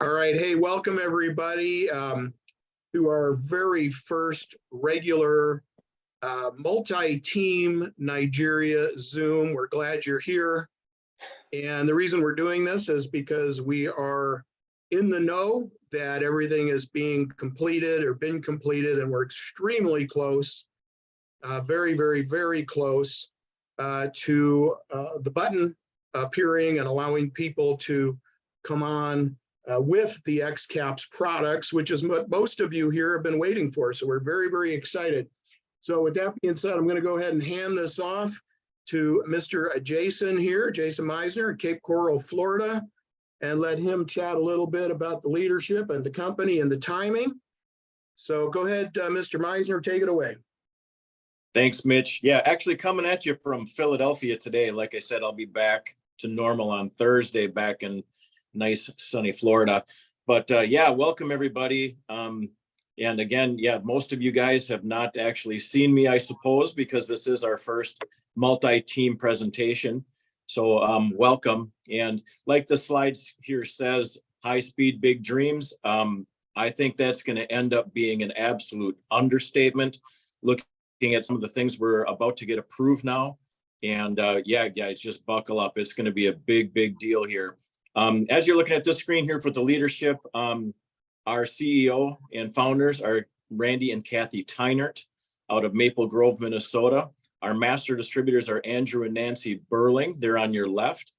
All right. Hey, welcome everybody to our very first regular multi-team Nigeria Zoom. We're glad you're here. And the reason we're doing this is because we are in the know that everything is being completed or been completed, and we're extremely close, very, very, very close to the button appearing and allowing people to come on with the XCAPS products, which is what most of you here have been waiting for. So we're very, very excited. So with that being said, I'm going to go ahead and hand this off to Mr. Jason here, Jason Meisner, Cape Coral, Florida, and let him chat a little bit about the leadership and the company and the timing. So go ahead, Mr. Meisner, take it away. Thanks, Mitch. Yeah, actually coming at you from Philadelphia today. Like I said, I'll be back to normal on Thursday, back in nice sunny Florida. But yeah, welcome everybody. And again, yeah, most of you guys have not actually seen me, I suppose, because this is our first multi-team presentation. So welcome. And like the slides here says, high speed, big dreams. I think that's going to end up being an absolute understatement. Looking at some of the things we're about to get approved now. And yeah, guys, just buckle up. It's going to be a big, big deal here. As you're looking at this screen here for the leadership, our CEO and founders are Randy and Kathy Tynert out of Maple Grove, Minnesota. Our master distributors are Andrew and Nancy Burling. They're on your left.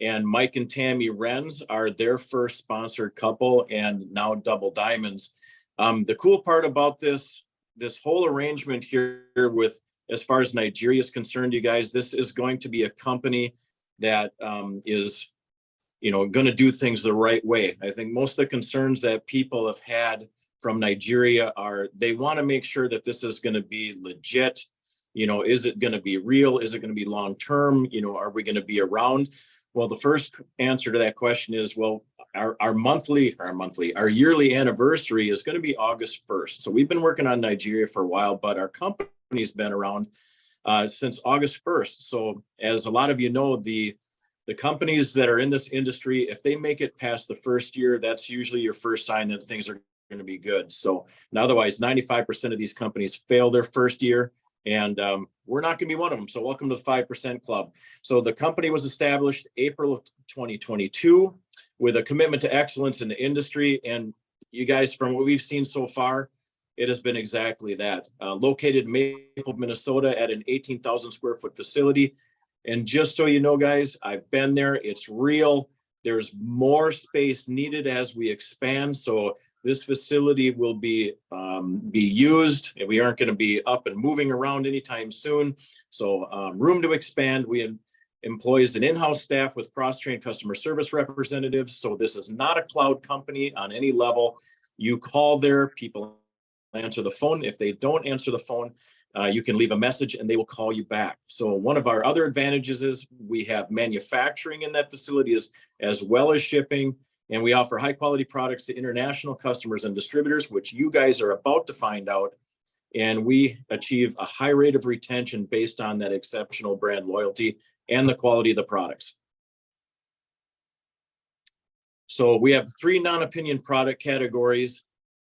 And Mike and Tammy Renz are their first sponsored couple and now double diamonds. The cool part about this whole arrangement here with, as far as Nigeria is concerned, you guys, this is going to be a company that is, you know, going to do things the right way. I think most of the concerns that people have had from Nigeria are they want to make sure that this is going to be legit. You know, is it going to be real? Is it going to be long term? You know, are we going to be around? Well, the first answer to that question is, well, our yearly anniversary is going to be August 1st. So we've been working on Nigeria for a while, but our company's been around since August 1st. So as a lot of you know, the companies that are in this industry, if they make it past the first year, that's usually your first sign that things are going to be good. So otherwise, 95% of these companies fail their first year, and we're not going to be one of them. So welcome to the 5% Club. So the company was established April of 2022 with a commitment to excellence in the industry. And you guys, from what we've seen so far, it has been exactly that. Located in Maple, Minnesota at an 18,000 square foot facility. And just so you know, guys, I've been there. It's real. There's more space needed as we expand. So this facility will be used, and we aren't going to be up and moving around anytime soon. So room to expand. We employ an in-house staff with cross-trained customer service representatives. So this is not a cloud company on any level. You call there, people answer the phone. If they don't answer the phone, you can leave a message and they will call you back. So one of our other advantages is we have manufacturing in that facility as well as shipping, and we offer high quality products to international customers and distributors, which you guys are about to find out. And we achieve a high rate of retention based on that exceptional brand loyalty and the quality of the products. So we have 3 non-opinion product categories.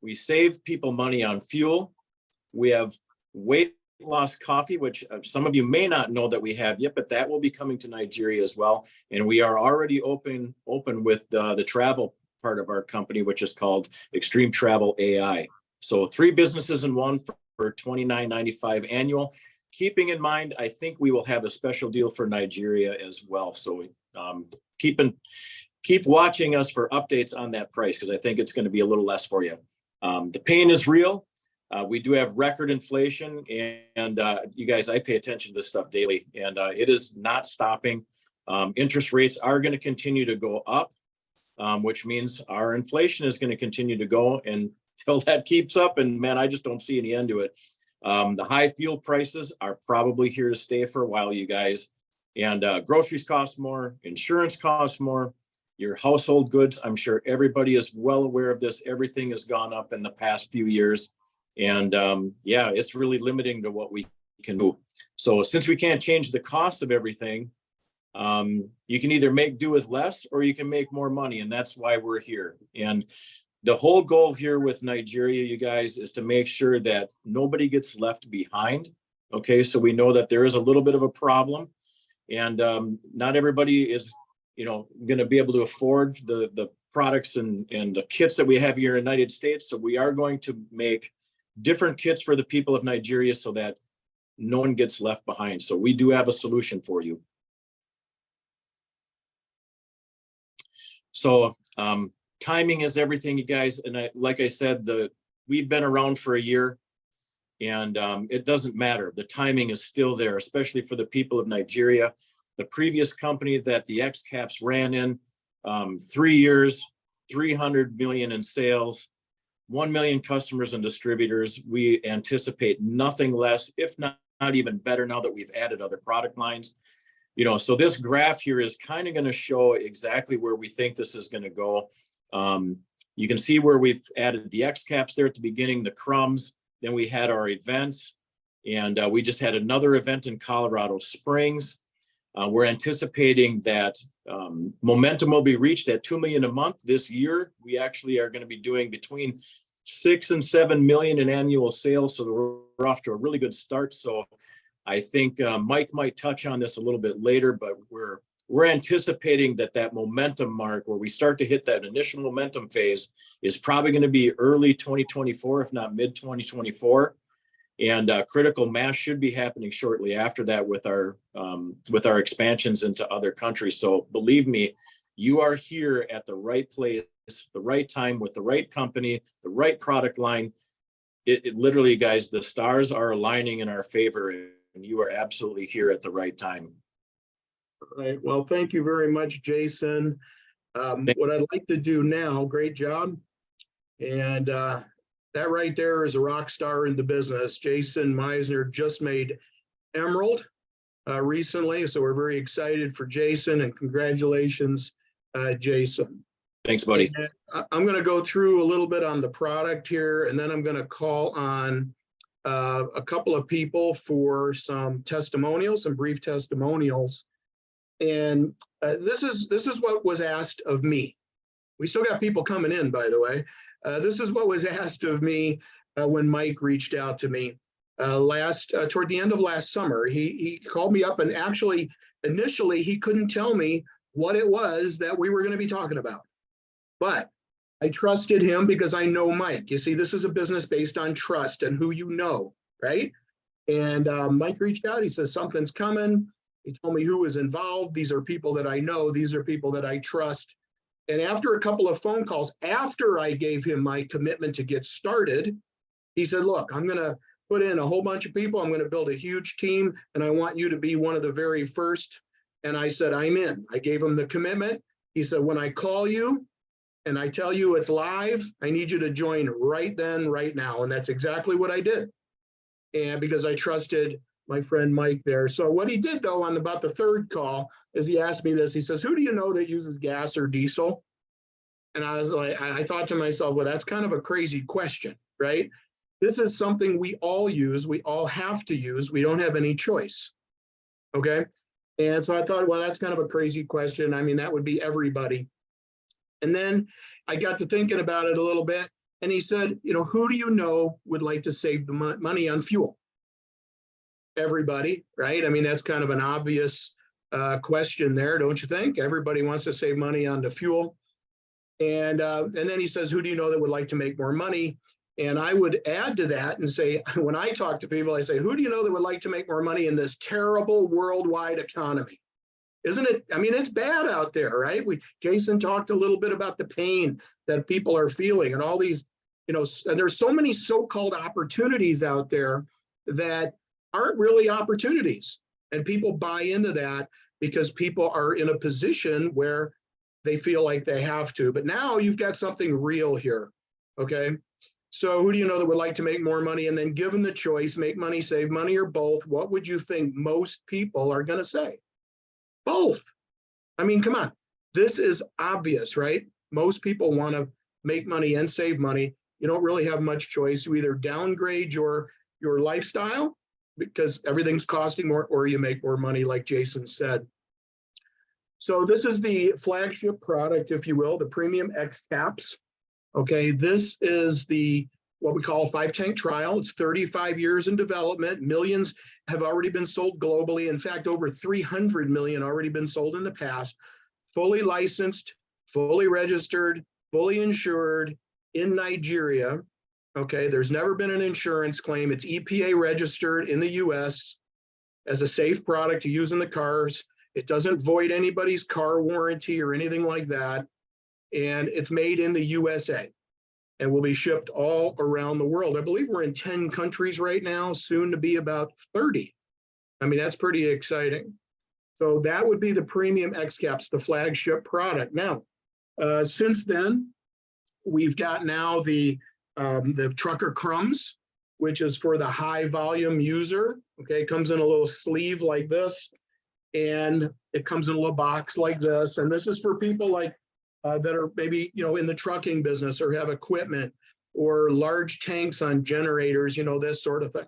We save people money on fuel. We have weight loss coffee, which some of you may not know that we have yet, but that will be coming to Nigeria as well. And we are already open with the travel part of our company, which is called Extreme Travel AI. So 3 businesses in one for $29.95 annual. Keeping in mind, I think we will have a special deal for Nigeria as well. So keep watching us for updates on that price, because I think it's going to be a little less for you. The pain is real. We do have record inflation, and you guys, I pay attention to this stuff daily, and it is not stopping. Interest rates are going to continue to go up, which means our inflation is going to continue to go until that keeps up. And man, I just don't see any end to it. The high fuel prices are probably here to stay for a while, you guys. And groceries cost more, insurance costs more, your household goods. I'm sure everybody is well aware of this. Everything has gone up in the past few years. And yeah, it's really limiting to what we can do. So since we can't change the cost of everything, You can either make do with less or you can make more money. And that's why we're here. And the whole goal here with Nigeria, you guys, is to make sure that nobody gets left behind. Okay, so we know that there is a little bit of a problem, and not everybody is, going to be able to afford the products and the kits that we have here in the United States. So we are going to make different kits for the people of Nigeria so that no one gets left behind. So we do have a solution for you. So timing is everything, you guys. And like I said, we've been around for a year, and it doesn't matter. The timing is still there, especially for the people of Nigeria. The previous company that the X Caps ran in, 3 years, 300 million in sales, 1 million customers and distributors. We anticipate nothing less, if not even better, now that we've added other product lines. So this graph here is kind of going to show exactly where we think this is going to go. You can see where we've added the X Caps there at the beginning, the crumbs. Then we had our events, and we just had another event in Colorado Springs. We're anticipating that momentum will be reached at 2 million a month this year. We actually are going to be doing between 6 and 7 million in annual sales. So we're off to a really good start. So I think Mike might touch on this a little bit later, but we're anticipating that momentum mark, where we start to hit that initial momentum phase, is probably going to be early 2024, if not mid 2024. And critical mass should be happening shortly after that with our expansions into other countries. So believe me, you are here at the right place, the right time, with the right company, the right product line. It literally, guys, the stars are aligning in our favor, and you are absolutely here at the right time. Right. Well, thank you very much, Jason. What I'd like to do now, great job. And that right there is a rock star in the business. Jason Meisner just made Emerald recently. So we're very excited for Jason, and congratulations, Jason. Thanks, buddy. And I'm going to go through a little bit on the product here, and then I'm going to call on a couple of people for some testimonials, some brief testimonials. And this is what was asked of me. We still got people coming in, by the way. This is what was asked of me when Mike reached out to me toward the end of last summer. He called me up, and actually, initially, he couldn't tell me what it was that we were going to be talking about. But I trusted him because I know Mike. You see, this is a business based on trust and who you know, right? And Mike reached out. He says, something's coming. He told me who was involved. These are people that I know. These are people that I trust. And after a couple of phone calls, after I gave him my commitment to get started, he said, look, I'm going to put in a whole bunch of people. I'm going to build a huge team, and I want you to be one of the very first. And I said, I'm in. I gave him the commitment. He said, when I call you and I tell you it's live, I need you to join right then, right now. And that's exactly what I did. And because I trusted my friend Mike there. So what he did, though, on about the third call, is he asked me this. He says, who do you know that uses gas or diesel? And I was like, I thought to myself, well, that's kind of a crazy question, right? This is something we all use. We all have to use. We don't have any choice. Okay. And so I thought, well, that's kind of a crazy question. I mean, that would be everybody. And then I got to thinking about it a little bit. And he said, who do you know would like to save the money on fuel? Everybody, right? I mean, that's kind of an obvious question there, don't you think? Everybody wants to save money on the fuel. And then he says, who do you know that would like to make more money? And I would add to that and say, when I talk to people, I say, who do you know that would like to make more money in this terrible worldwide economy? Isn't it? I mean, it's bad out there, right? Jason talked a little bit about the pain that people are feeling, and all these, and there's so many so-called opportunities out there that aren't really opportunities. And people buy into that because people are in a position where they feel like they have to. But now you've got something real here, okay? So who do you know that would like to make more money? And then given the choice, make money, save money, or both, what would you think most people are going to say? Both. I mean, come on. This is obvious, right? Most people want to make money and save money. You don't really have much choice. You either downgrade your lifestyle because everything's costing more, or you make more money, like Jason said. So this is the flagship product, if you will, the premium X caps. Okay, this is the what we call a 5-tank trial. It's 35 years in development. Millions have already been sold globally. In fact, over 300 million already been sold in the past. Fully licensed, fully registered, fully insured in Nigeria. Okay, there's never been an insurance claim. It's EPA registered in the US as a safe product to use in the cars. It doesn't void anybody's car warranty or anything like that. And it's made in the USA and will be shipped all around the world. I believe we're in 10 countries right now, soon to be about 30. I mean, that's pretty exciting. So that would be the premium X caps, the flagship product. Now, since then, we've got now the trucker crumbs, which is for the high volume user. Okay, it comes in a little sleeve like this, and it comes in a little box like this. And this is for people like that are maybe, in the trucking business or have equipment or large tanks on generators, this sort of thing.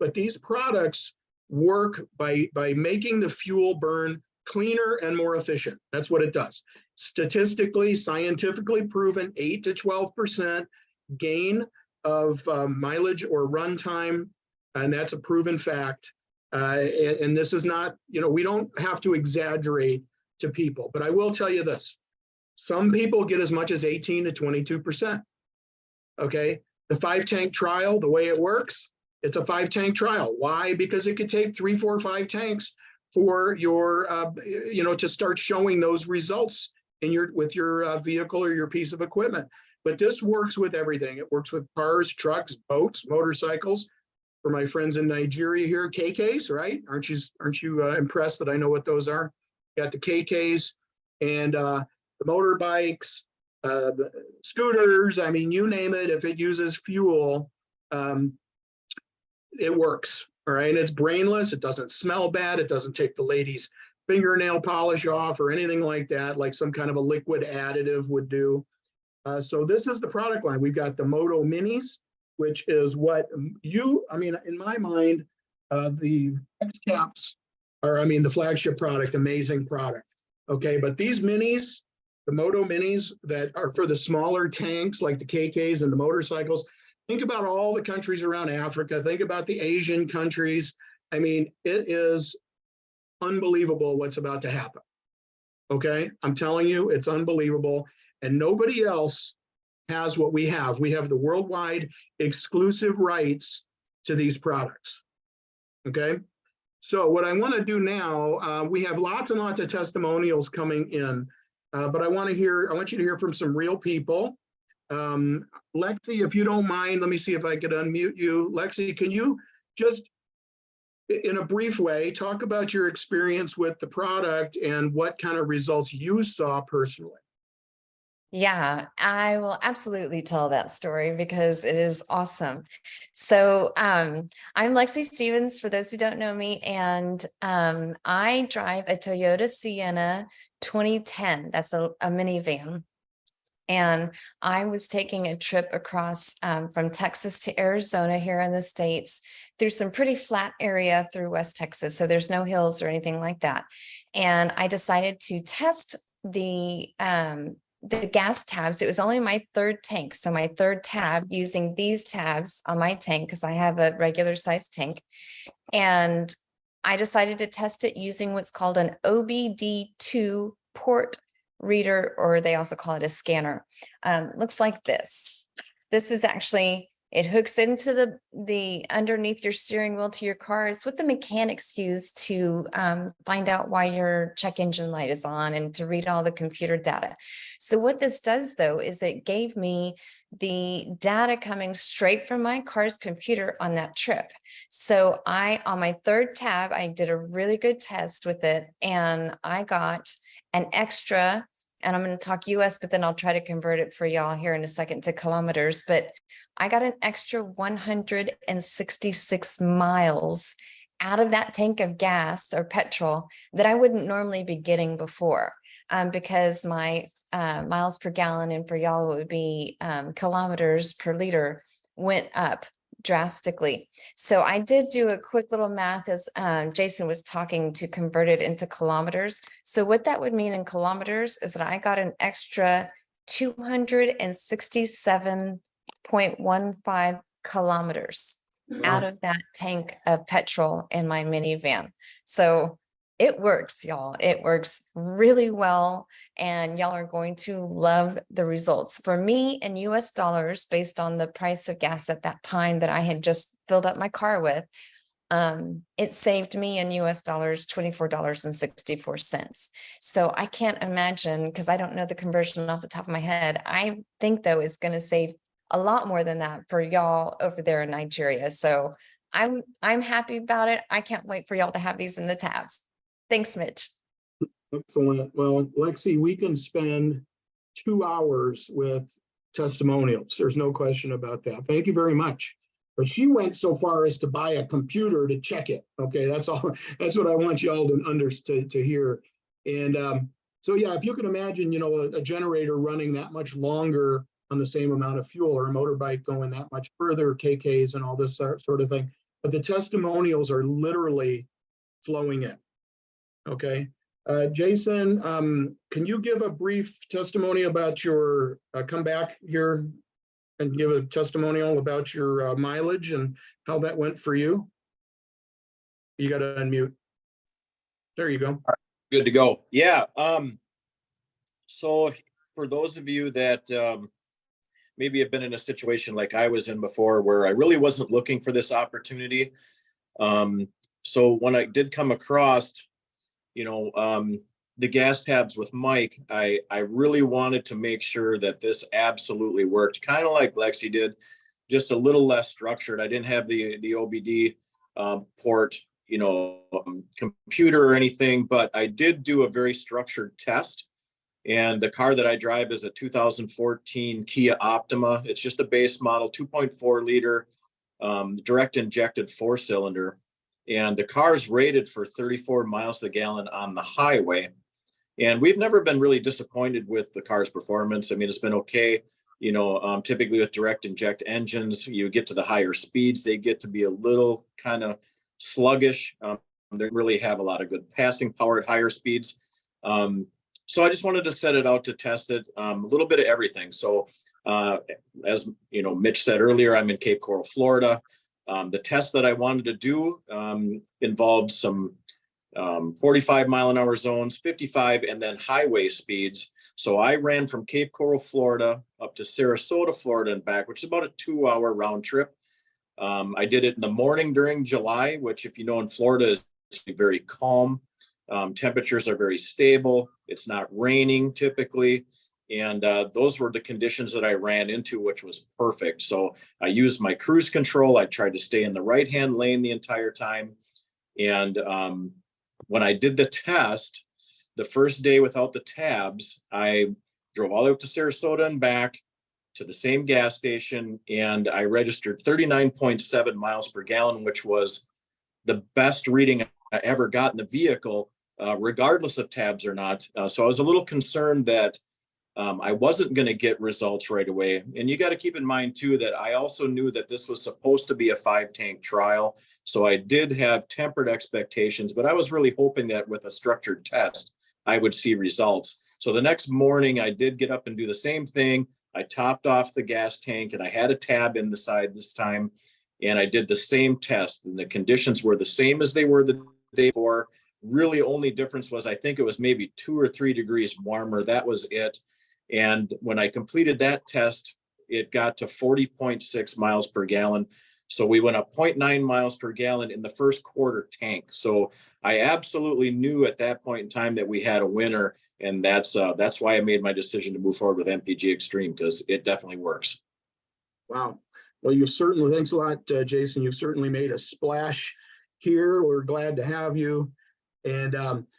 But these products work by making the fuel burn cleaner and more efficient. That's what it does. Statistically, scientifically proven 8 to 12% gain of mileage or runtime, and that's a proven fact. And this is not, we don't have to exaggerate to people, but I will tell you this. Some people get as much as 18 to 22%. Okay, the 5-tank trial, the way it works, it's a 5-tank trial. Why? Because it could take 3, 4, 5 tanks for your, to start showing those results with your vehicle or your piece of equipment. But this works with everything. It works with cars, trucks, boats, motorcycles. For my friends in Nigeria here, KKs, right? Aren't you impressed that I know what those are? Got the KKs and the motorbikes, the scooters. I mean, you name it. If it uses fuel, it works. All right, and it's brainless. It doesn't smell bad. It doesn't take the lady's fingernail polish off or anything like that, like some kind of a liquid additive would do. So this is the product line. We've got the Moto Minis, which is what in my mind, the X caps are, the flagship product, amazing product. Okay, but these minis, the Moto Minis that are for the smaller tanks like the KKs and the motorcycles, think about all the countries around Africa. Think about the Asian countries. I mean, it is unbelievable what's about to happen. Okay, I'm telling you, it's unbelievable. And nobody else has what we have. We have the worldwide exclusive rights to these products. Okay, so what I want to do now, we have lots and lots of testimonials coming in, but I want you to hear from some real people. Lexi, if you don't mind, let me see if I could unmute you. Lexi, can you just, in a brief way, talk about your experience with the product and what kind of results you saw personally? Yeah, I will absolutely tell that story because it is awesome. So I'm Lexi Stevens, for those who don't know me, and I drive a Toyota Sienna 2010. That's a minivan. And I was taking a trip across from Texas to Arizona here in the States through some pretty flat area through West Texas. So there's no hills or anything like that. And I decided to test the gas tabs. It was only my 3rd tank. So my 3rd tab, using these tabs on my tank, because I have a regular size tank. And I decided to test it using what's called an OBD2 port reader, or they also call it a scanner. Looks like this. This is actually, it hooks into the underneath your steering wheel to your car. It's what the mechanics use to find out why your check engine light is on and to read all the computer data. So what this does, though, is it gave me the data coming straight from my car's computer on that trip. So on my 3rd tab, I did a really good test with it, and I got an extra, and I'm going to talk US, but then I'll try to convert it for y'all here in a second to kilometers. But I got an extra 166 miles out of that tank of gas or petrol that I wouldn't normally be getting before, because my miles per gallon, and for y'all it would be kilometers per liter, went up drastically. So I did do a quick little math as Jason was talking to convert it into kilometers. So what that would mean in kilometers is that I got an extra 267.15 kilometers out Wow. of that tank of petrol in my minivan. So it works, y'all. It works really well, and y'all are going to love the results. For me, in US dollars, based on the price of gas at that time that I had just filled up my car with, it saved me in US dollars $24.64. So I can't imagine, because I don't know the conversion off the top of my head. I think though it's going to save a lot more than that for y'all over there in Nigeria. So I'm happy about it. I can't wait for y'all to have these in the tabs. Thanks, Mitch. Excellent. Well, Lexi, we can spend 2 hours with testimonials. There's no question about that. Thank you very much. But she went so far as to buy a computer to check it. Okay, that's all. That's what I want you all to hear. And so, yeah, if you can imagine, you know, a generator running that much longer on the same amount of fuel, or a motorbike going that much further, KKs and all this sort of thing. But the testimonials are literally flowing in. Okay. Jason, can you give a brief testimony about your come back here and give a testimonial about your mileage and how that went for you? You got to unmute. There you go. Good to go. Yeah. So for those of you that maybe have been in a situation like I was in before, where I really wasn't looking for this opportunity. So when I did come across, you know, the gas tabs with Mike, I really wanted to make sure that this absolutely worked, kind of like Lexi did, just a little less structured. I didn't have the OBD port, you know, computer or anything, but I did do a very structured test. And the car that I drive is a 2014 Kia Optima. It's just a base model, 2.4 liter, direct injected 4-cylinder. And the car is rated for 34 miles a gallon on the highway. And we've never been really disappointed with the car's performance. I mean, it's been okay. You know, typically with direct inject engines, you get to the higher speeds, they get to be a little kind of sluggish. They really have a lot of good passing power at higher speeds. So I just wanted to set it out to test it, a little bit of everything. So as you know, Mitch said earlier, I'm in Cape Coral, Florida. The test that I wanted to do involved some 45 mile an hour zones, 55, and then highway speeds. So I ran from Cape Coral, Florida up to Sarasota, Florida and back, which is about a 2-hour round trip. I did it in the morning during July, which, if you know, in Florida is very calm. Temperatures are very stable. It's not raining typically. And those were the conditions that I ran into, which was perfect. So I used my cruise control. I tried to stay in the right-hand lane the entire time. And when I did the test, the first day without the tabs, I drove all the way up to Sarasota and back to the same gas station, and I registered 39.7 miles per gallon, which was the best reading I ever got in the vehicle, regardless of tabs or not. So I was a little concerned that I wasn't going to get results right away. And you got to keep in mind too, that I also knew that this was supposed to be a 5-tank trial. So I did have tempered expectations, but I was really hoping that with a structured test, I would see results. So the next morning I did get up and do the same thing. I topped off the gas tank and I had a tab in the side this time. And I did the same test, and the conditions were the same as they were the day before. Really only difference was, I think it was maybe 2 or 3 degrees warmer. That was it. And when I completed that test, it got to 40.6 miles per gallon. So we went up 0.9 miles per gallon in the first quarter tank. So I absolutely knew at that point in time that we had a winner. And that's why I made my decision to move forward with MPG Xtreme, because it definitely works. Wow. Well, you certainly, thanks a lot, Jason. You've certainly made a splash here. We're glad to have you. And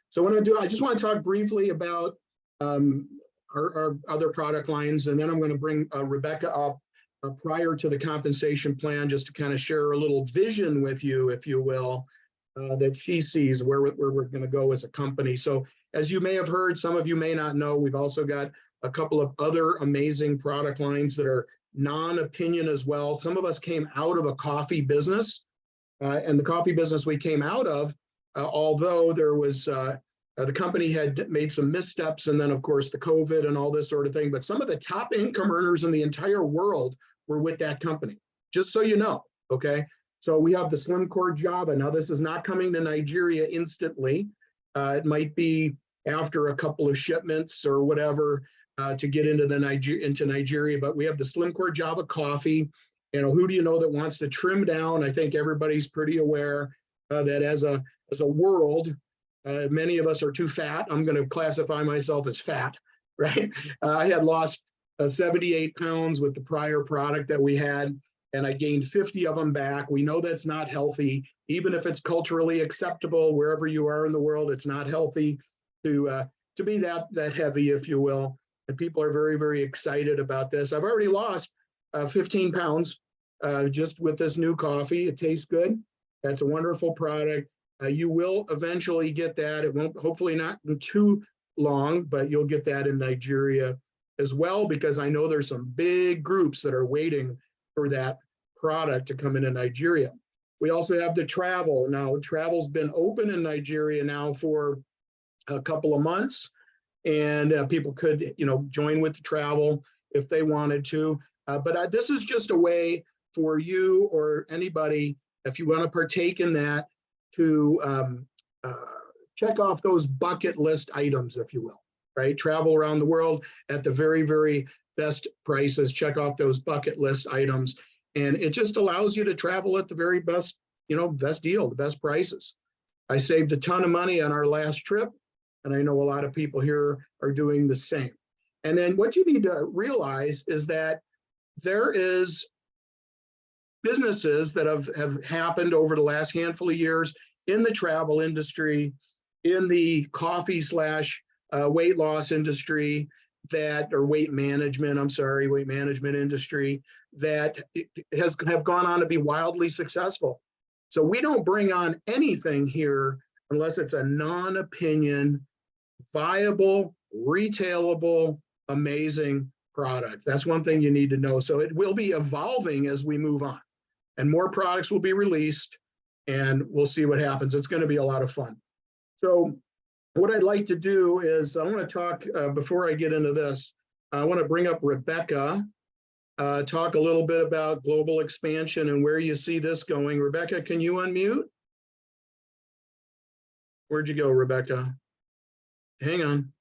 so what I just want to talk briefly about our other product lines, and then I'm going to bring Rebecca up prior to the compensation plan, just to kind of share a little vision with you, if you will, that she sees where we're going to go as a company. So as you may have heard, some of you may not know, we've also got a couple of other amazing product lines that are non-opinion as well. Some of us came out of a coffee business, and the coffee business we came out of, although there was, the company had made some missteps, and then of course the COVID and all this sort of thing, but some of the top income earners in the entire world were with that company, just so you know, okay? So we have the Slim Core Java. Now this is not coming to Nigeria instantly. It might be after a couple of shipments or whatever to get into Nigeria, but we have the Slim Core Java coffee. You know, who do you know that wants to trim down? I think everybody's pretty aware that as a world, many of us are too fat. I'm going to classify myself as fat, right? I had lost 78 pounds with the prior product that we had, and I gained 50 of them back. We know that's not healthy. Even if it's culturally acceptable, wherever you are in the world, it's not healthy to be that heavy, if you will. And people are very, very excited about this. I've already lost 15 pounds just with this new coffee. It tastes good. That's a wonderful product. You will eventually get that. It won't, hopefully not in too long, but you'll get that in Nigeria as well, because I know there's some big groups that are waiting for that product to come into Nigeria. We also have the travel. Now, travel's been open in Nigeria now for a couple of months, and people could, you know, join with the travel if they wanted to. But this is just a way for you or anybody, if you want to partake in that, to check off those bucket list items, if you will, right? Travel around the world at the very, very best prices, check off those bucket list items. And it just allows you to travel at the very best, you know, best deal, the best prices. I saved a ton of money on our last trip, and I know a lot of people here are doing the same. And then what you need to realize is that there is businesses that have happened over the last handful of years in the travel industry, in the coffee / weight loss industry, that, or weight management industry, that have gone on to be wildly successful. So we don't bring on anything here unless it's a non-opinion, viable, retailable, amazing product. That's one thing you need to know. So it will be evolving as we move on, and more products will be released, and we'll see what happens. It's going to be a lot of fun. So what I'd like to do is I want to talk, before I get into this, I want to bring up Rebecca, talk a little bit about global expansion and where you see this going. Rebecca, can you unmute? Where'd you go, Rebecca? Hang on.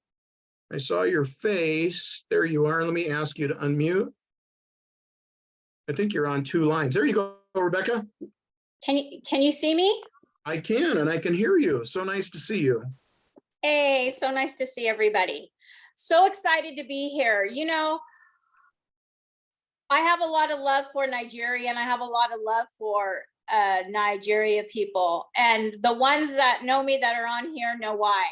I saw your face. There you are. Let me ask you to unmute. I think you're on 2 lines. There you go, Rebecca. Can you see me? I can, and I can hear you. So nice to see you. Hey, so nice to see everybody. So excited to be here. You know, I have a lot of love for Nigeria, and I have a lot of love for Nigeria people. And the ones that know me that are on here know why.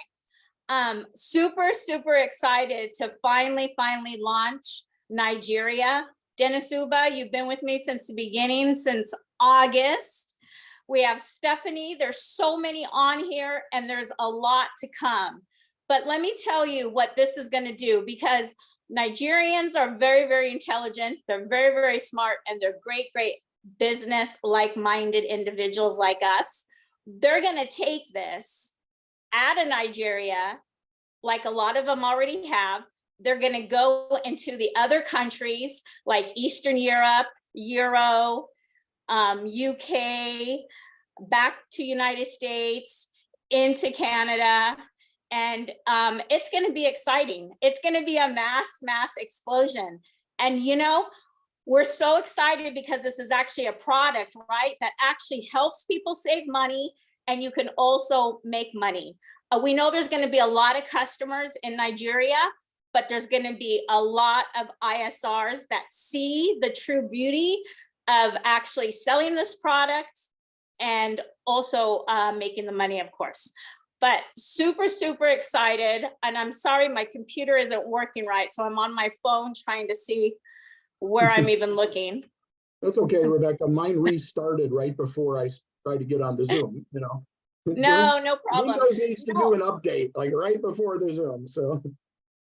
Super, super excited to finally launch Nigeria. Dennis Uba, you've been with me since the beginning, since August. We have Stephanie. There's so many on here, and there's a lot to come. But let me tell you what this is going to do, because Nigerians are very, very intelligent. They're very, very smart, and they're great, great business like-minded individuals like us. They're going to take this out of Nigeria, like a lot of them already have. They're going to go into the other countries like Eastern Europe, Euro, UK, back to United States, into Canada. And it's going to be exciting. It's going to be a mass explosion. And, you know, we're so excited because this is actually a product, right, that actually helps people save money, and you can also make money. We know there's going to be a lot of customers in Nigeria, but there's going to be a lot of ISRs that see the true beauty of actually selling this product and also making the money, of course. But super, super excited. And I'm sorry, my computer isn't working right, so I'm on my phone trying to see where I'm even looking. That's okay, Rebecca. Mine restarted right before I tried to get on the Zoom, you know. No problem. Windows needs to do an update, like right before the Zoom, so.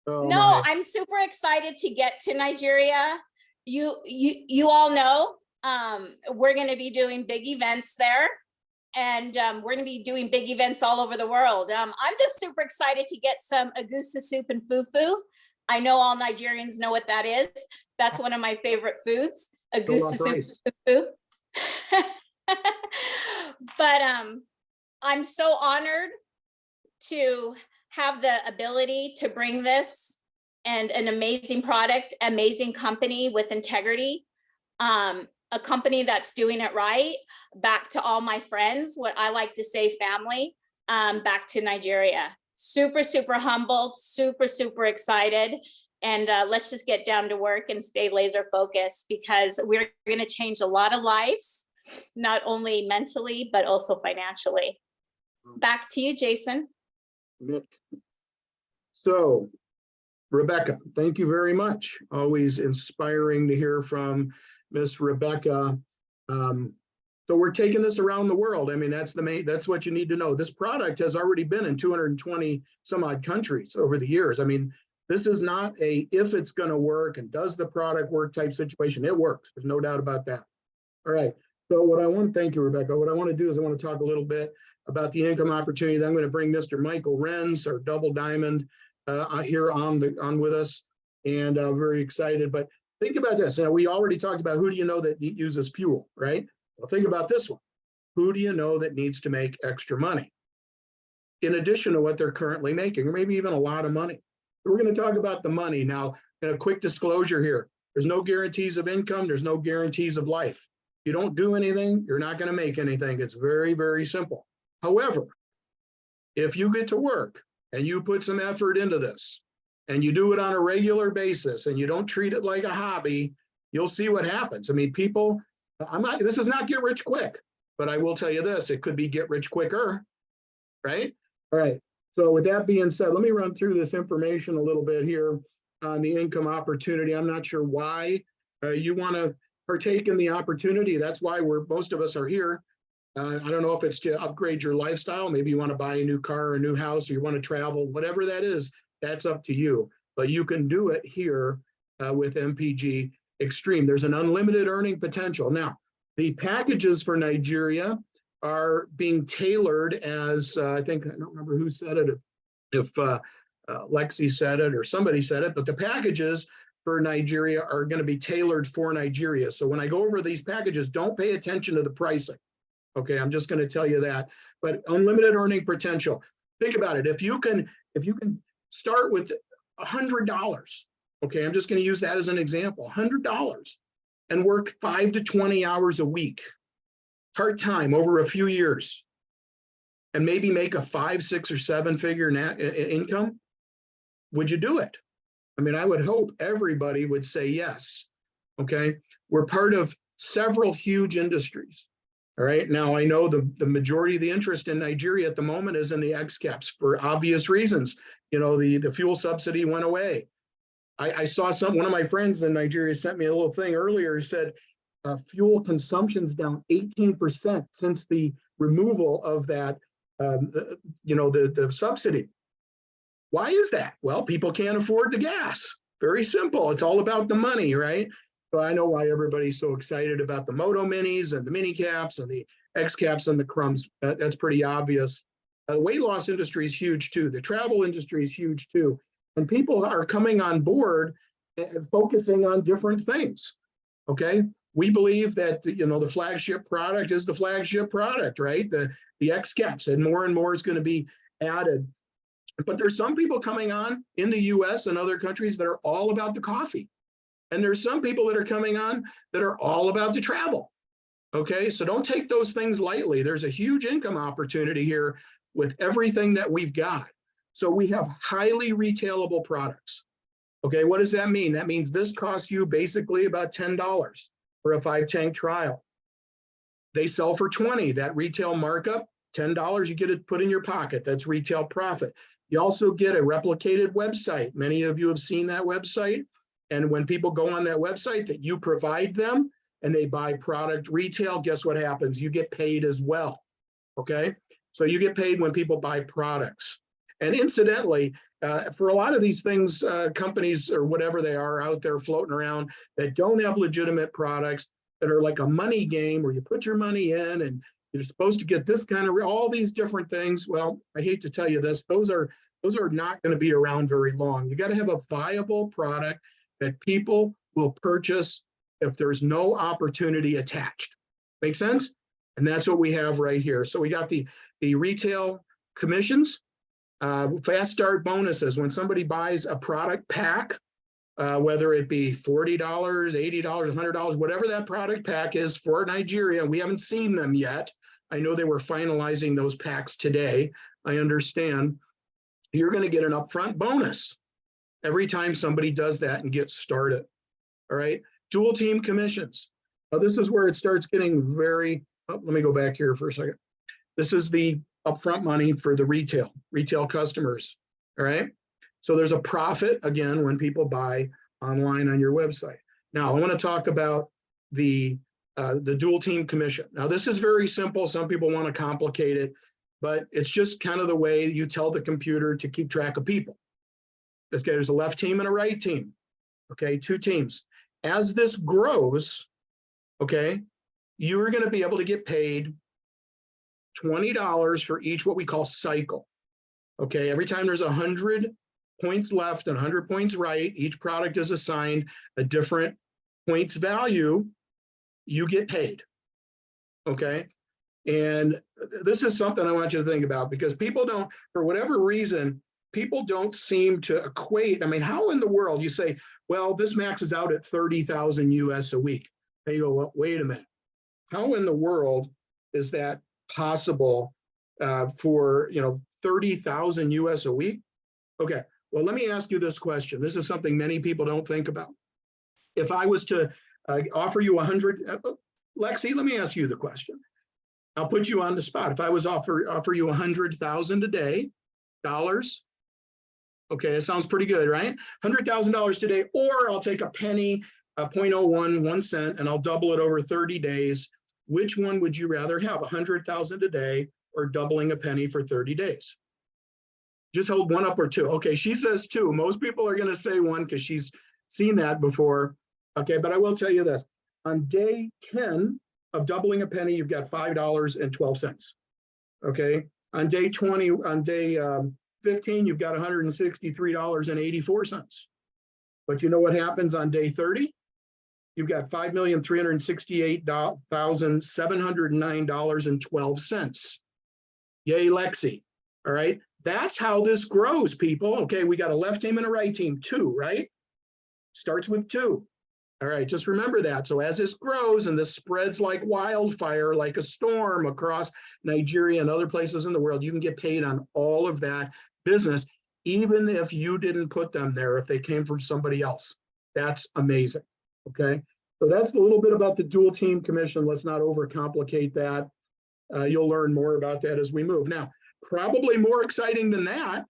Oh no, my. I'm super excited to get to Nigeria. you all know, we're going to be doing big events there. And we're going to be doing big events all over the world. I'm just super excited to get some agusa soup and fufu. I know all Nigerians know what that is. That's one of my favorite foods, agusa soup and fufu. But I'm so honored to have the ability to bring this and an amazing product, amazing company with integrity. A company that's doing it right, back to all my friends, what I like to say family, back to Nigeria. Super, super humbled, super, super excited. And let's just get down to work and stay laser focused, because we're going to change a lot of lives, not only mentally, but also financially. Back to you, Jason. So, Rebecca, thank you very much. Always inspiring to hear from Miss Rebecca. So we're taking this around the world. I mean, that's what you need to know. This product has already been in 220 some odd countries over the years. I mean, this is not a if it's going to work and does the product work type situation. It works. There's no doubt about that. All right. So what I want to thank you, Rebecca. What I want to do is I want to talk a little bit about the income opportunity. I'm going to bring Mr. Michael Renz, our double diamond, here on with us, and very excited. But think about this. We already talked about who do you know that uses fuel, right? Well, think about this one. Who do you know that needs to make extra money in addition to what they're currently making, or maybe even a lot of money? We're going to talk about the money now. And a quick disclosure here: there's no guarantees of income. There's no guarantees of life. You don't do anything, you're not going to make anything. It's very, very simple. However, if you get to work and you put some effort into this, and you do it on a regular basis, and you don't treat it like a hobby, you'll see what happens. I mean, people, this is not get rich quick, but I will tell you this, it could be get rich quicker, right? All right, so with that being said, let me run through this information a little bit here on the income opportunity. I'm not sure why you want to partake in the opportunity. That's why most of us are here. I don't know if it's to upgrade your lifestyle. Maybe you want to buy a new car or a new house, or you want to travel, whatever that is. That's up to you, but you can do it here with MPG Xtreme. There's an unlimited earning potential. Now, the packages for Nigeria are being tailored as, I think, I don't remember who said it, if Lexi said it or somebody said it, but the packages for Nigeria are going to be tailored for Nigeria. So when I go over these packages, don't pay attention to the pricing. Okay, I'm just going to tell you that, but unlimited earning potential. Think about it. If you can start with $100. Okay, I'm just going to use that as an example. $100 and work 5 to 20 hours a week, part-time over a few years, and maybe make a 5, 6, or 7-figure income. Would you do it? I mean, I would hope everybody would say yes. Okay, we're part of several huge industries. All right, now I know the majority of the interest in Nigeria at the moment is in the X-caps for obvious reasons. You know, the fuel subsidy went away. I saw one of my friends in Nigeria sent me a little thing earlier. He said fuel consumption's down 18% since the removal of that, the subsidy. Why is that? Well, people can't afford the gas. Very simple. It's all about the money, right? So I know why everybody's so excited about the Moto Minis and the mini caps and the X caps and the crumbs. That's pretty obvious. The weight loss industry is huge too. The travel industry is huge too. And people are coming on board and focusing on different things. Okay. We believe that, the flagship product is the flagship product, right? The X caps, and more is going to be added. But there's some people coming on in the US and other countries that are all about the coffee. And there's some people that are coming on that are all about the travel. Okay, so don't take those things lightly. There's a huge income opportunity here with everything that we've got. So we have highly retailable products. Okay, what does that mean? That means this costs you basically about $10 for a 5-tank trial. They sell for $20. That retail markup, $10, you get it put in your pocket. That's retail profit. You also get a replicated website. Many of you have seen that website. And when people go on that website that you provide them and they buy product retail, guess what happens? You get paid as well, okay? So you get paid when people buy products. And incidentally, For a lot of these things, companies or whatever they are out there floating around that don't have legitimate products, that are like a money game where you put your money in and you're supposed to get this kind of, all these different things. Well, I hate to tell you this, those are not going to be around very long. You got to have a viable product that people will purchase if there's no opportunity attached. Make sense? And that's what we have right here. So we got the retail commissions, fast start bonuses. When somebody buys a product pack, whether it be $40, $80, $100, whatever that product pack is for Nigeria, we haven't seen them yet. I know they were finalizing those packs today. I understand. You're going to get an upfront bonus every time somebody does that and gets started. All right. Dual team commissions. Now, this is where it starts getting very, let me go back here for a second. This is the upfront money for the retail customers. All right. So there's a profit again when people buy online on your website. Now I want to talk about the dual team commission. Now this is very simple. Some people want to complicate it, but it's just kind of the way you tell the computer to keep track of people. Okay, there's a left team and a right team. Okay, 2 teams. As this grows, okay, you're going to be able to get paid $20 for each what we call cycle. Okay, every time there's 100 points left and 100 points right, each product is assigned a different points value, you get paid. Okay, and this is something I want you to think about, because people don't, for whatever reason, people don't seem to equate. I mean, how in the world you say, well, this maxes out at 30,000 US a week. And you go, well, wait a minute. How in the world is that possible for 30,000 US a week? Okay, well, let me ask you this question. This is something many people don't think about. If I was to offer you 100, Lexi, let me ask you the question. I'll put you on the spot. If I was offer you 100,000 a day, dollars, okay, it sounds pretty good, right? $100,000 today, or I'll take a penny, 0.01, 1 cent, and I'll double it over 30 days. Which one would you rather have, 100,000 a day or doubling a penny for 30 days? Just hold 1 up or 2. Okay, she says 2. Most people are going to say 1 because she's seen that before. Okay, but I will tell you this. On day 10 of doubling a penny, you've got $5.12. Okay, on day 20, on day 15, you've got $163.84. But you know what happens on day 30? You've got $5,368,709.12. Yay, Lexi. All right. That's how this grows, people. Okay, we got a left team and a right team, 2, right? Starts with 2. All right, just remember that. So as this grows and this spreads like wildfire, like a storm across Nigeria and other places in the world, you can get paid on all of that business, even if you didn't put them there, if they came from somebody else. That's amazing. Okay, so that's a little bit about the dual team commission. Let's not overcomplicate that. You'll learn more about that as we move. Now, probably more exciting than that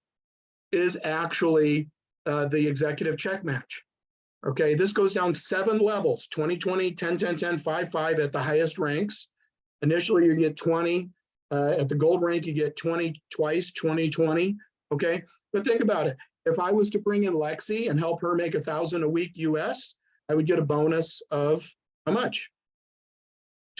is actually the executive check match. Okay, this goes down 7 levels, 20, 20, 10, 10, 10, 5, 5 at the highest ranks. Initially, you get 20. At the gold rank, you get 20 twice, 20, 20. Okay, but think about it. If I was to bring in Lexi and help her make 1,000 a week US, I would get a bonus of how much?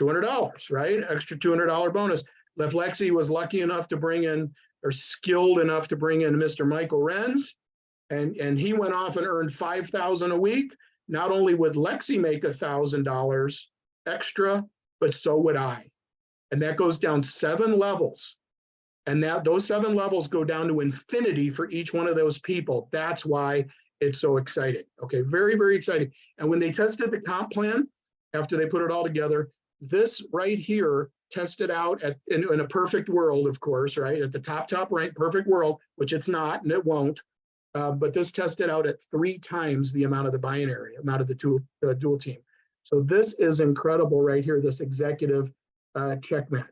$200, right? Extra $200 bonus. If Lexi was lucky enough to bring in, or skilled enough to bring in Mr. Michael Renz, and he went off and earned 5,000 a week, not only would Lexi make $1,000 extra, but so would I. And that goes down 7 levels. And those 7 levels go down to infinity for each one of those people. That's why it's so exciting. Okay, very, very exciting. And when they tested the comp plan, after they put it all together, this right here tested out in a perfect world, of course, right? At the top rank, perfect world, which it's not, and it won't. But this tested out at 3 times the amount of the binary, amount of the dual team. So this is incredible right here, this executive check match.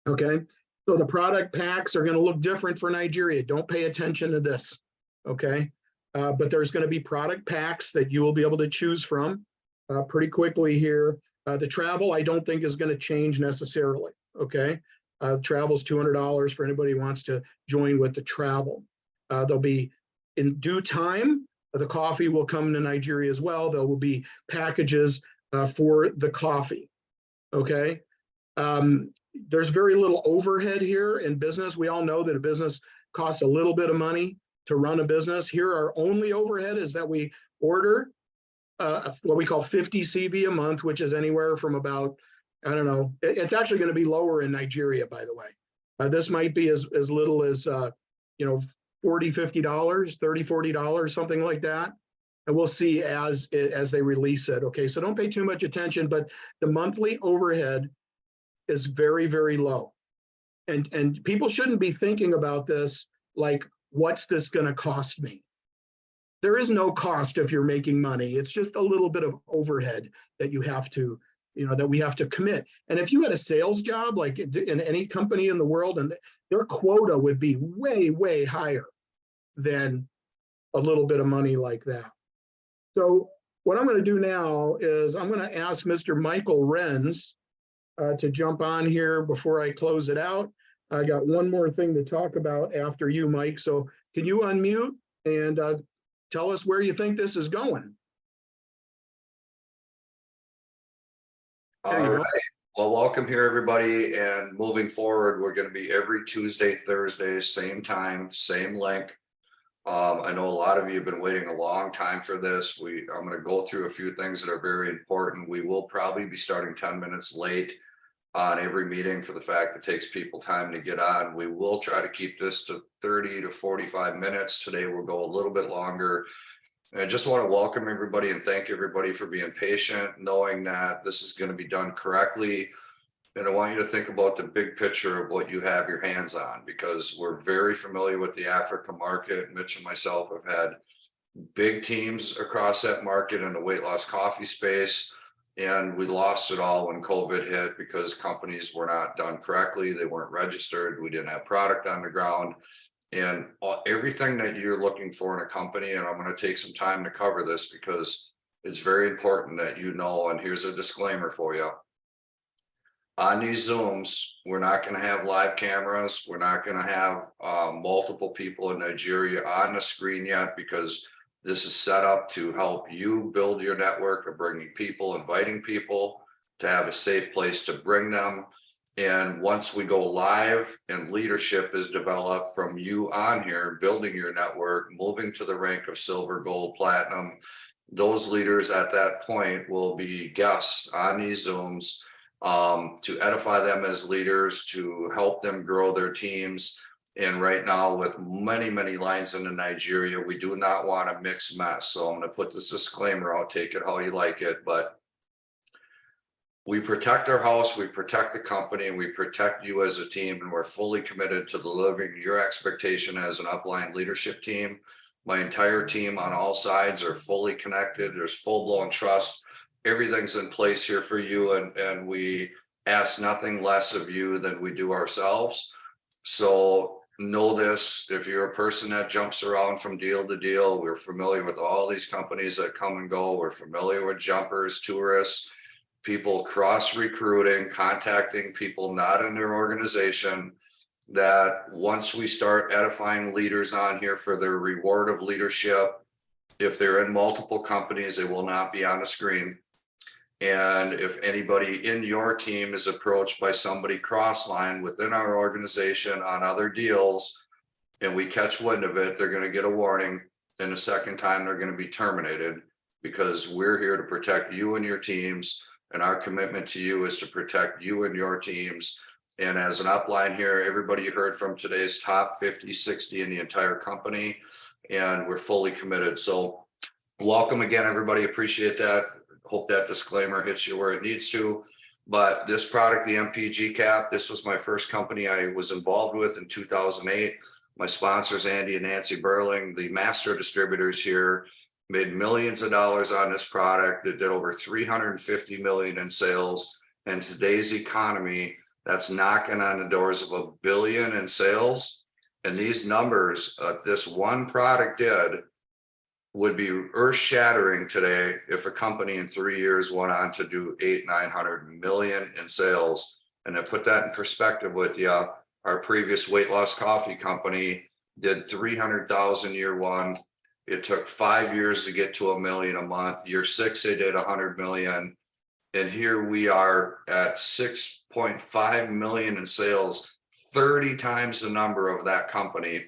Okay, so the product packs are going to look different for Nigeria. Don't pay attention to this. Okay, but there's going to be product packs that you will be able to choose from pretty quickly here. The travel, I don't think is going to change necessarily. Okay, travel's $200 for anybody who wants to join with the travel. There'll be, in due time, the coffee will come to Nigeria as well. There will be packages for the coffee. Okay. There's very little overhead here in business. We all know that a business costs a little bit of money to run a business. Here, our only overhead is that we order what we call 50 CV a month, which is anywhere from about, I don't know, it's actually going to be lower in Nigeria, by the way. This might be as little as, you know, $40, $50, $30, $40, something like that. And we'll see as they release it. Okay, so don't pay too much attention, but the monthly overhead is very, very low. And people shouldn't be thinking about this like, what's this going to cost me? There is no cost if you're making money. It's just a little bit of overhead that you have to, you know, that we have to commit. And if you had a sales job, like in any company in the world, and their quota would be way, way higher than a little bit of money like that. So what I'm going to do now is I'm going to ask Mr. Michael Renz to jump on here before I close it out. I got one more thing to talk about after you, Mike. So can you unmute and tell us where you think this is going? All right. Well, welcome here, everybody. And moving forward, we're going to be every Tuesday, Thursday, same time, same link. I know a lot of you have been waiting a long time for this. I'm going to go through a few things that are very important. We will probably be starting 10 minutes late on every meeting for the fact it takes people time to get on. We will try to keep this to 30 to 45 minutes. Today we'll go a little bit longer. And I just want to welcome everybody and thank everybody for being patient, knowing that this is going to be done correctly. And I want you to think about the big picture of what you have your hands on, because we're very familiar with the Africa market. Mitch and myself have had big teams across that market in the weight loss coffee space. And we lost it all when COVID hit because companies were not done correctly. They weren't registered. We didn't have product on the ground. And everything that you're looking for in a company, and I'm going to take some time to cover this because it's very important that you know, and here's a disclaimer for you. On these Zooms, we're not going to have live cameras. We're not going to have multiple people in Nigeria on the screen yet, because this is set up to help you build your network of bringing people, inviting people, to have a safe place to bring them. And once we go live and leadership is developed from you on here, building your network, moving to the rank of silver, gold, platinum, those leaders at that point will be guests on these Zooms to edify them as leaders, to help them grow their teams. And right now, with many, many lines into Nigeria, we do not want a mixed mess. So I'm going to put this disclaimer out, take it how you like it, but we protect our house, we protect the company, and we protect you as a team, and we're fully committed to delivering your expectation as an upline leadership team. My entire team on all sides are fully connected. There's full-blown trust. Everything's in place here for you, and we ask nothing less of you than we do ourselves. So know this, if you're a person that jumps around from deal to deal, we're familiar with all these companies that come and go. We're familiar with jumpers, tourists, people cross-recruiting, contacting people not in their organization, that once we start edifying leaders on here for their reward of leadership, if they're in multiple companies, they will not be on the screen. And if anybody in your team is approached by somebody cross-line within our organization on other deals, and we catch wind of it, they're going to get a warning. And the second time they're going to be terminated, because we're here to protect you and your teams. And our commitment to you is to protect you and your teams. And as an upline here, everybody you heard from today is top 50, 60 in the entire company. And we're fully committed. So welcome again, everybody. Appreciate that. Hope that disclaimer hits you where it needs to. But this product, the MPG cap, this was my first company I was involved with in 2008. My sponsors, Andy and Nancy Burling, the master distributors here, made millions of dollars on this product. That did over 350 million in sales. And today's economy, that's knocking on the doors of $1 billion in sales. And these numbers this one product did would be earth-shattering today if a company in 3 years went on to do 800-900 million in sales. And to put that in perspective with you, our previous weight loss coffee company did 300,000 year one. It took 5 years to get to $1 million a month. Year 6, they did 100 million. And here we are at 6.5 million in sales, 30 times the number of that company.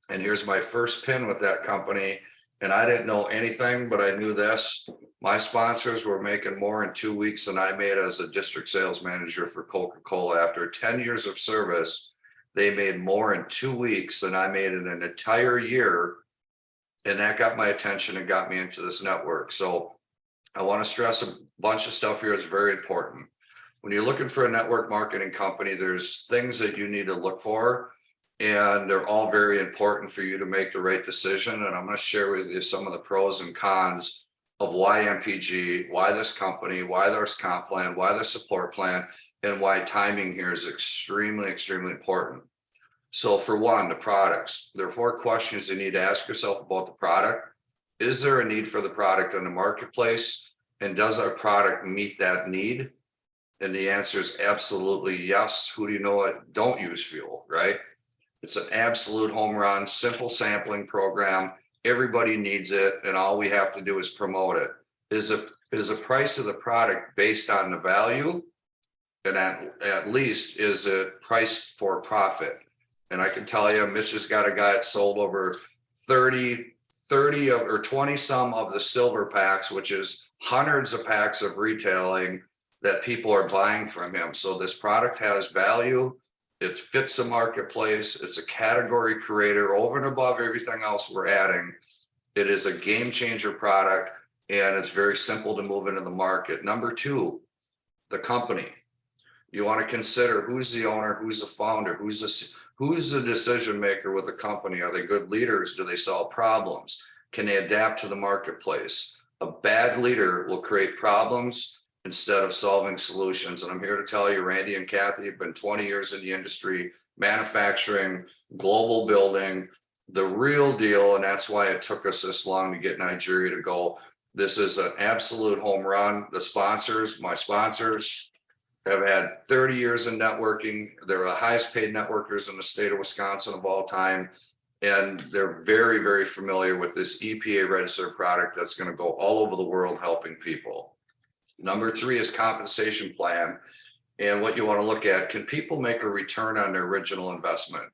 And here's my first pin with that company. And I didn't know anything, but I knew this. My sponsors were making more in 2 weeks than I made as a district sales manager for Coca-Cola. After 10 years of service, they made more in 2 weeks than I made in an entire year. And that got my attention and got me into this network. So I want to stress a bunch of stuff here. It's very important. When you're looking for a network marketing company, there's things that you need to look for, and they're all very important for you to make the right decision. And I'm going to share with you some of the pros and cons of why MPG, why this company, why there's comp plan, why the support plan, and why timing here is extremely, extremely important. So for one, the products. There are 4 questions you need to ask yourself about the product. Is there a need for the product in the marketplace? And does our product meet that need? And the answer is absolutely yes. Who do you know it don't use fuel, right? It's an absolute home run, simple sampling program. Everybody needs it, and all we have to do is promote it. Is the price of the product based on the value? And at least is it priced for profit? And I can tell you, Mitch has got a guy that sold over 30 or 20 some of the silver packs, which is hundreds of packs of retailing that people are buying from him. So this product has value. It fits the marketplace. It's a category creator over and above everything else we're adding. It is a game changer product, and it's very simple to move into the market. Number 2, the company. You want to consider who's the owner, who's the founder, who's the decision maker with the company. Are they good leaders? Do they solve problems? Can they adapt to the marketplace? A bad leader will create problems instead of solving solutions. And I'm here to tell you, Randy and Kathy have been 20 years in the industry, manufacturing, global building, the real deal. And that's why it took us this long to get Nigeria to go. This is an absolute home run. The sponsors, my sponsors, have had 30 years in networking. They're the highest paid networkers in the state of Wisconsin of all time. And they're very, very familiar with this EPA registered product that's going to go all over the world helping people. Number 3 is compensation plan. And what you want to look at, can people make a return on their original investment?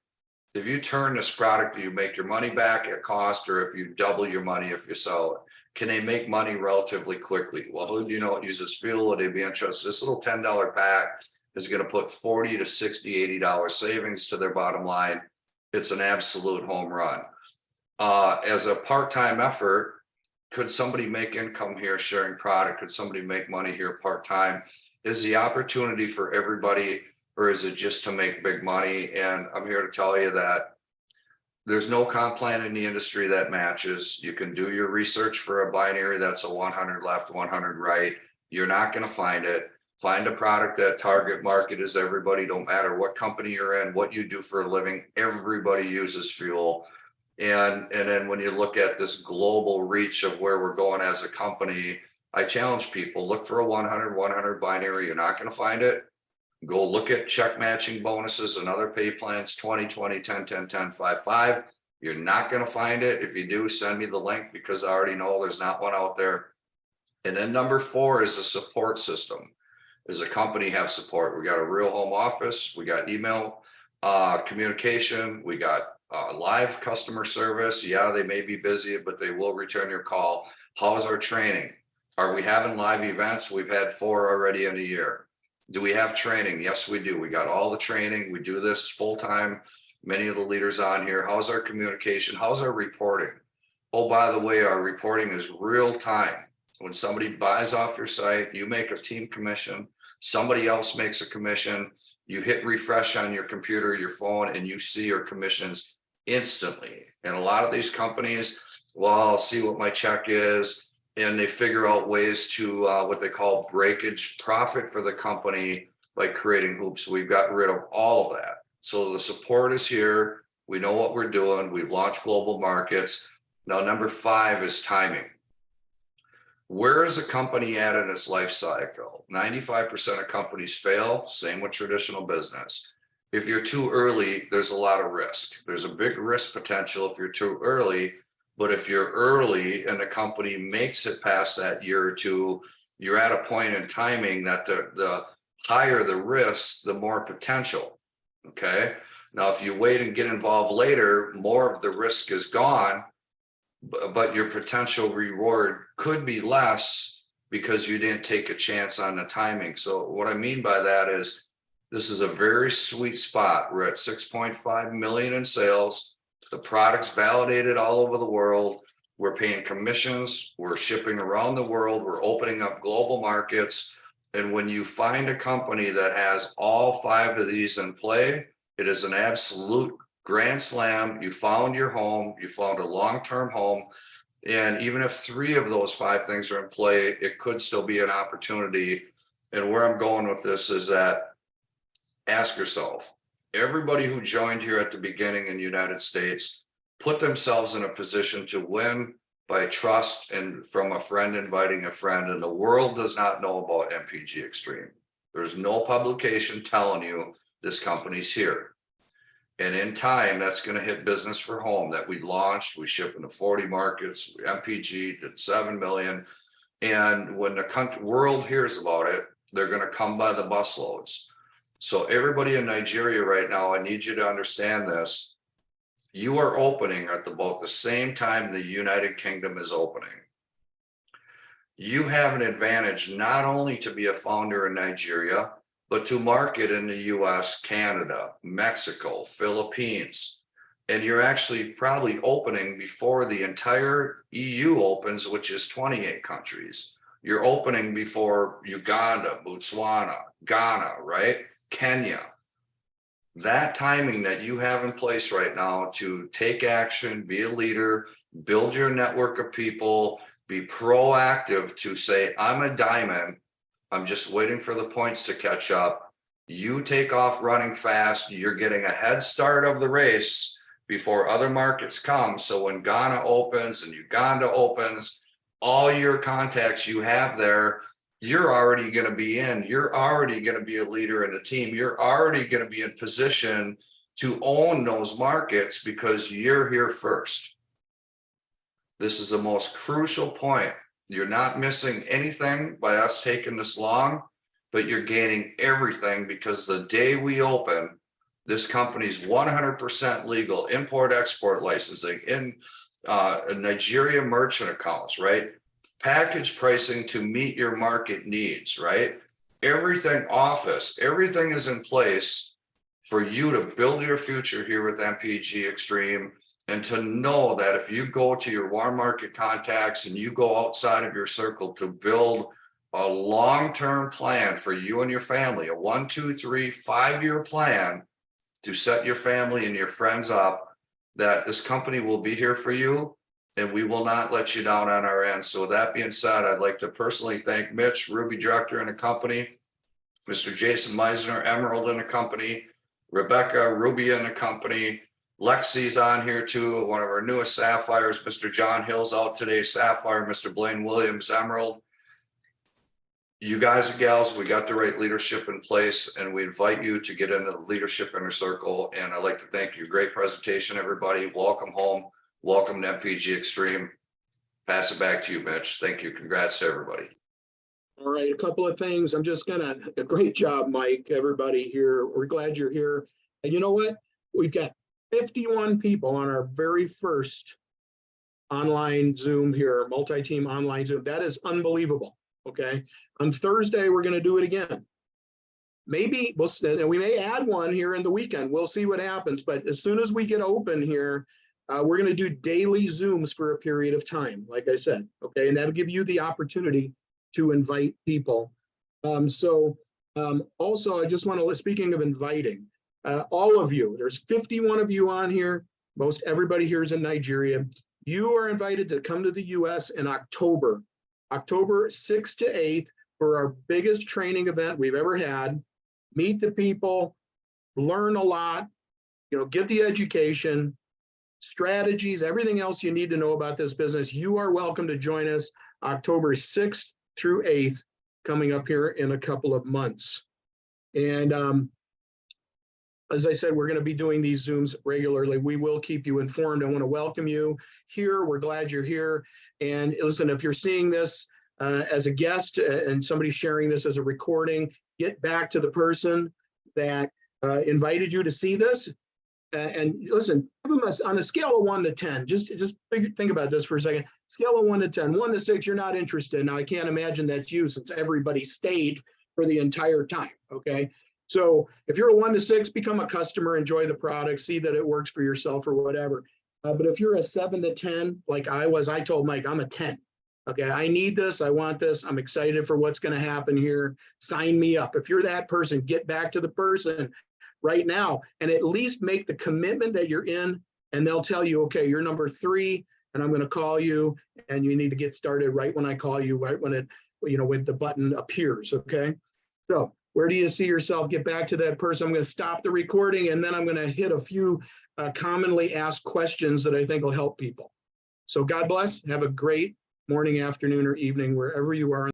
If you turn this product, do you make your money back at cost, or if you double your money if you sell it? Can they make money relatively quickly? Well, who do you know it uses fuel? Would they be interested? This little $10 pack is going to put $40 to $60, $80 savings to their bottom line. It's an absolute home run. As a part-time effort, could somebody make income here sharing product? Could somebody make money here part-time? Is the opportunity for everybody, or is it just to make big money? And I'm here to tell you that there's no comp plan in the industry that matches. You can do your research for a binary that's a 100 left, 100 right. You're not going to find it. Find a product that target market is everybody. Don't matter what company you're in, what you do for a living. Everybody uses fuel. And then when you look at this global reach of where we're going as a company, I challenge people, look for a 100 binary. You're not going to find it. Go look at check matching bonuses and other pay plans, 20, 20, 10, 10, 10, 5, 5. You're not going to find it. If you do, send me the link, because I already know there's not one out there. And then number 4 is a support system. Does a company have support? We got a real home office. We got email communication. We got live customer service. Yeah, they may be busy, but they will return your call. How's our training? Are we having live events? We've had 4 already in a year. Do we have training? Yes, we do. We got all the training. We do this full time. Many of the leaders on here. How's our communication? How's our reporting? Oh, by the way, our reporting is real time. When somebody buys off your site, you make a team commission. Somebody else makes a commission. You hit refresh on your computer, your phone, and you see your commissions instantly. And a lot of these companies, well, I'll see what my check is. And they figure out ways to what they call breakage profit for the company by creating hoops. We've got rid of all of that. So the support is here. We know what we're doing. We've launched global markets. Now, number 5 is timing. Where is a company at in its life cycle? 95% of companies fail. Same with traditional business. If you're too early, there's a lot of risk. There's a big risk potential if you're too early. But if you're early and the company makes it past that year or two, you're at a point in timing that the higher the risk, the more potential. Okay. Now, if you wait and get involved later, more of the risk is gone, but your potential reward could be less because you didn't take a chance on the timing. So what I mean by that is this is a very sweet spot. We're at 6.5 million in sales. The product's validated all over the world. We're paying commissions. We're shipping around the world. We're opening up global markets. And when you find a company that has all 5 of these in play, it is an absolute grand slam. You found your home. You found a long-term home. And even if 3 of those 5 things are in play, it could still be an opportunity. And where I'm going with this is that ask yourself, everybody who joined here at the beginning in the United States put themselves in a position to win by trust and from a friend inviting a friend. And the world does not know about MPG Xtreme. There's no publication telling you this company's here. And in time, that's going to hit business for home that we launched. We ship into 40 markets. MPG did 7 million. And when the world hears about it, they're going to come by the busloads. So everybody in Nigeria right now, I need you to understand this. You are opening at about the same time the United Kingdom is opening. You have an advantage not only to be a founder in Nigeria, but to market in the US, Canada, Mexico, Philippines. And you're actually probably opening before the entire EU opens, which is 28 countries. You're opening before Uganda, Botswana, Ghana, right? Kenya. That timing that you have in place right now to take action, be a leader, build your network of people, be proactive to say, I'm a diamond. I'm just waiting for the points to catch up. You take off running fast. You're getting a head start of the race before other markets come. So when Ghana opens and Uganda opens, all your contacts you have there, you're already going to be in. You're already going to be a leader in the team. You're already going to be in position to own those markets because you're here first. This is the most crucial point. You're not missing anything by us taking this long, but you're gaining everything because the day we open, this company's 100% legal, import-export licensing, in Nigeria merchant accounts, right? Package pricing to meet your market needs, right? Everything office, everything is in place for you to build your future here with MPG Xtreme. And to know that if you go to your warm market contacts and you go outside of your circle to build a long-term plan for you and your family, a 1, 2, 3, 5-year plan to set your family and your friends up, that this company will be here for you and we will not let you down on our end. So with that being said, I'd like to personally thank Mitch, Ruby Director and the company, Mr. Jason Meisner, Emerald and the company, Rebecca, Ruby and the company, Lexi's on here too, one of our newest Sapphires. Mr. John Hill's out today, Sapphire. Mr. Blaine Williams, Emerald. You guys and gals, we got the right leadership in place and we invite you to get into the leadership inner circle. And I'd like to thank you. Great presentation, everybody. Welcome home. Welcome to MPG Xtreme. Pass it back to you, Mitch. Thank you. Congrats to everybody. All right, a couple of things. I'm just gonna, a great job, Mike, everybody here. We're glad you're here. And you know what? We've got 51 people on our very first online Zoom here, multi-team online Zoom. That is unbelievable, okay? On Thursday, we're gonna do it again. Maybe, we may add one here in the weekend. We'll see what happens. But as soon as we get open here, we're gonna do daily Zooms for a period of time, like I said, okay? And that'll give you the opportunity to invite people. Also, I just wanna, speaking of inviting, all of you, there's 51 of you on here. Most everybody here is in Nigeria. You are invited to come to the US in October 6th to 8th for our biggest training event we've ever had. Meet the people, learn a lot, get the education, strategies, everything else you need to know about this business. You are welcome to join us October 6th through 8th, coming up here in a couple of months. And as I said, we're going to be doing these Zooms regularly. We will keep you informed. I want to welcome you here. We're glad you're here. And listen, if you're seeing this as a guest and somebody sharing this as a recording, get back to the person that invited you to see this. And listen, give them on a scale of 1 to 10, just think about this for a second. Scale of 1 to 10, 1 to 6, you're not interested. Now, I can't imagine that's you since everybody stayed for the entire time, okay? So if you're a 1 to 6, become a customer, enjoy the product, see that it works for yourself or whatever. But if you're a 7 to 10, like I was, I told Mike, I'm a 10. Okay, I need this, I want this, I'm excited for what's going to happen here. Sign me up. If you're that person, get back to the person right now and at least make the commitment that you're in, and they'll tell you, okay, you're number 3, and I'm going to call you, and you need to get started right when I call you, right when it, when the button appears. Okay, so where do you see yourself? Get back to that person. I'm going to stop the recording, and then I'm going to hit a few commonly asked questions that I think will help people. So God bless. Have a great morning, afternoon, or evening, wherever you are.